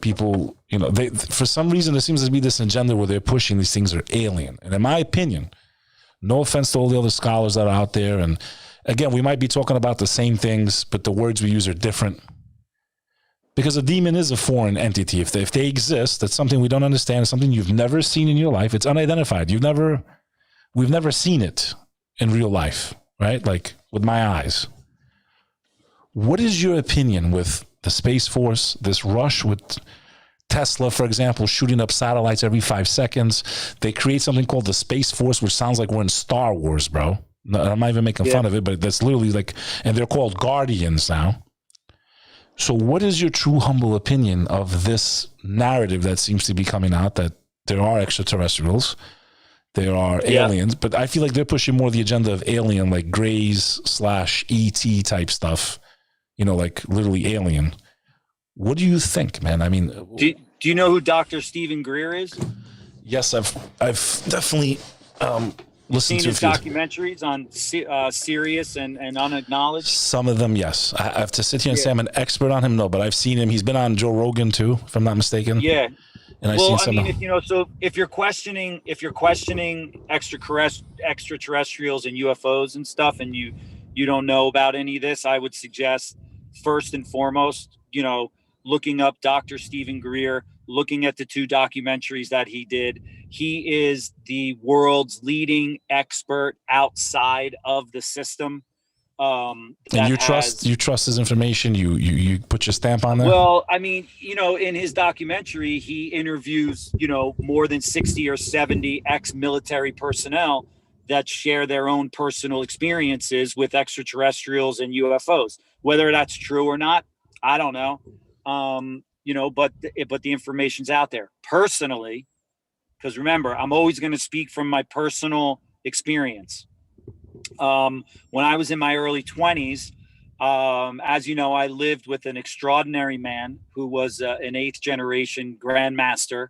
People, they, for some reason, there seems to be this agenda where they're pushing these things are alien. And in my opinion, no offense to all the other scholars that are out there. And again, we might be talking about the same things, but the words we use are different. Because a demon is a foreign entity. If they exist, that's something we don't understand. It's something you've never seen in your life. It's unidentified. We've never seen it in real life, right? Like with my eyes. What is your opinion with the Space Force, this rush with Tesla, for example, shooting up satellites every 5 seconds? They create something called the Space Force, which sounds like we're in Star Wars, bro. No, I'm not even making fun of it, but that's literally like, and they're called Guardians now. So what is your true, humble opinion of this narrative that seems to be coming out that there are extraterrestrials, there are aliens, but I feel like they're pushing more the agenda of alien, like Greys / ET type stuff, like literally alien. What do you think, man? I mean, do you know who Dr. Stephen Greer is? Yes, I've definitely listened to his documentaries on Sirius and Unacknowledged. Some of them, yes. I have to sit here and say I'm an expert on him, no, but I've seen him. He's been on Joe Rogan too, if I'm not mistaken. Yeah. And I've seen some. If you're questioning extraterrestrials and UFOs and stuff, and you don't know about any of this, I would suggest first and foremost, looking up Dr. Stephen Greer, looking at the 2 documentaries that he did. He is the world's leading expert outside of the system. And you trust his information. You put your stamp on that. Well, I mean, in his documentary, he interviews, more than 60 or 70 ex-military personnel that share their own personal experiences with extraterrestrials and UFOs. Whether that's true or not, I don't know. But the information's out there. Personally, because remember, I'm always going to speak from my personal experience. When I was in my early 20s, as you know, I lived with an extraordinary man who was an 8th generation grandmaster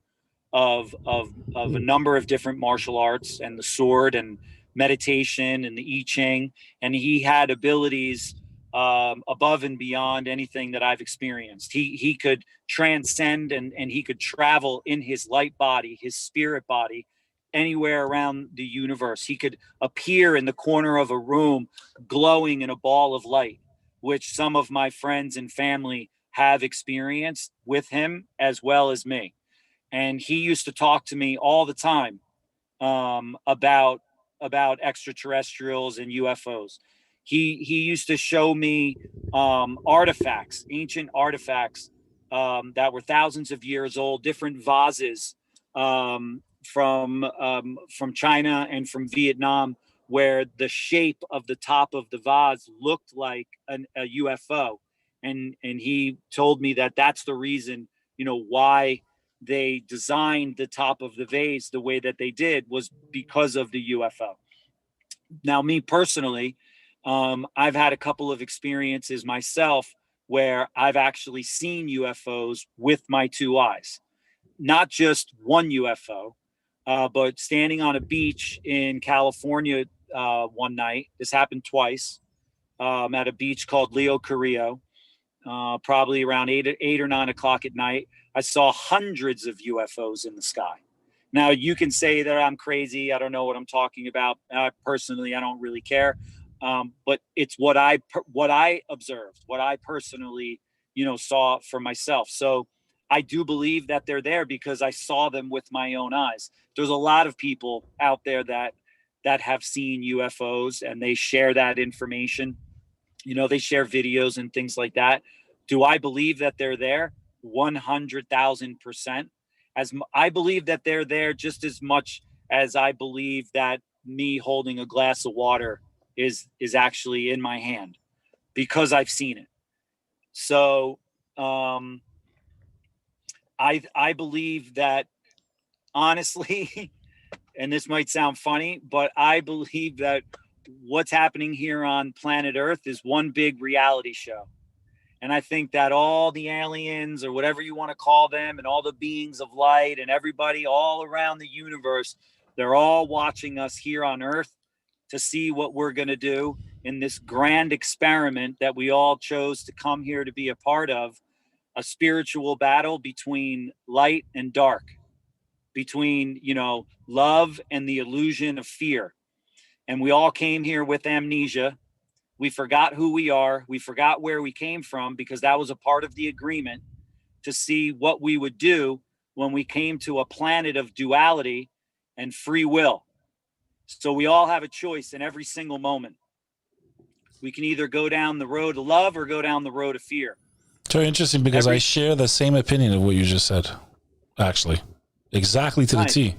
of a number of different martial arts and the sword and meditation and the I Ching. And he had abilities above and beyond anything that I've experienced. He could transcend and he could travel in his light body, his spirit body, anywhere around the universe. He could appear in the corner of a room glowing in a ball of light, which some of my friends and family have experienced with him as well as me. And he used to talk to me all the time about extraterrestrials and UFOs. He used to show me artifacts, ancient artifacts that were thousands of years old, different vases from China and from Vietnam, where the shape of the top of the vase looked like a UFO. And he told me that that's the reason, why they designed the top of the vase the way that they did, was because of the UFO. Now, me personally, I've had a couple of experiences myself where I've actually seen UFOs with my 2 eyes, not just one UFO, but standing on a beach in California one night. This happened twice at a beach called Leo Carrillo, probably around 8 or 9 o'clock at night. I saw hundreds of UFOs in the sky. Now, you can say that I'm crazy. I don't know what I'm talking about. Personally, I don't really care. But it's what I observed, what I personally, saw for myself. So I do believe that they're there because I saw them with my own eyes. There's a lot of people out there that have seen UFOs and they share that information. They share videos and things like that. Do I believe that they're there? 100,000%. As I believe that they're there just as much as I believe that me holding a glass of water is actually in my hand, because I've seen it. So I believe that, honestly, and this might sound funny, but I believe that what's happening here on planet Earth is one big reality show. And I think that all the aliens, or whatever you want to call them, and all the beings of light and everybody all around the universe, they're all watching us here on Earth to see what we're going to do in this grand experiment that we all chose to come here to be a part of. a spiritual battle between light and dark, between, love and the illusion of fear. And we all came here with amnesia. We forgot who we are. We forgot where we came from, because that was a part of the agreement to see what we would do when we came to a planet of duality and free will. So we all have a choice in every single moment. We can either go down the road of love or go down the road of fear. It's very interesting, because I share the same opinion of what you just said, actually. Exactly to the T.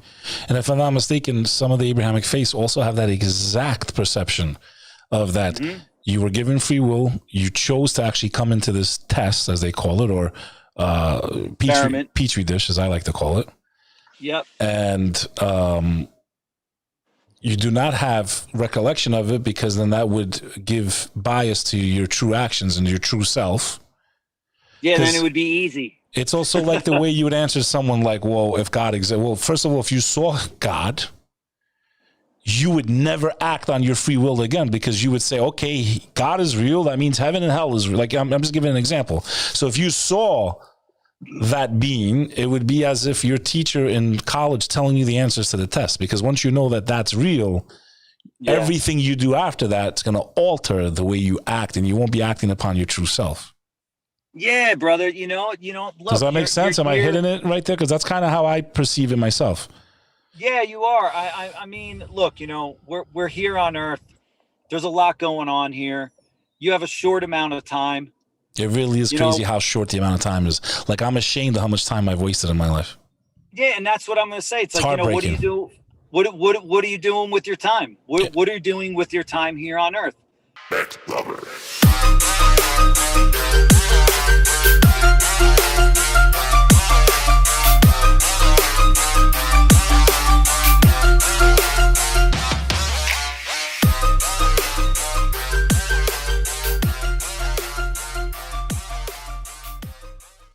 And if I'm not mistaken, some of the Abrahamic faiths also have that exact perception of that. Mm-hmm. You were given free will. You chose to actually come into this test, as they call it, or petri dish, as I like to call it. Yep. And you do not have recollection of it, because then that would give bias to your true actions and your true self. Yeah, then it would be easy. It's also like the way you would answer someone like, well, if God exists, well, first of all, if you saw God, you would never act on your free will again, because you would say, okay, God is real. That means heaven and hell is real. Like, I'm just giving an example. So if you saw that being, it would be as if your teacher in college telling you the answers to the test, because once you know that that's real, everything you do after that is going to alter the way you act, and you won't be acting upon your true self. Yeah, brother. Look, does that make sense? Am I hitting it right there? Because that's kind of how I perceive it myself. Yeah, you are. I mean, look, we're here on Earth. There's a lot going on here. You have a short amount of time. It really is crazy how short the amount of time is. Like, I'm ashamed of how much time I've wasted in my life. Yeah, and that's what I'm going to say. It's like, what do you do? What are you doing with your time? What are you doing with your time here on Earth? Bek Lover.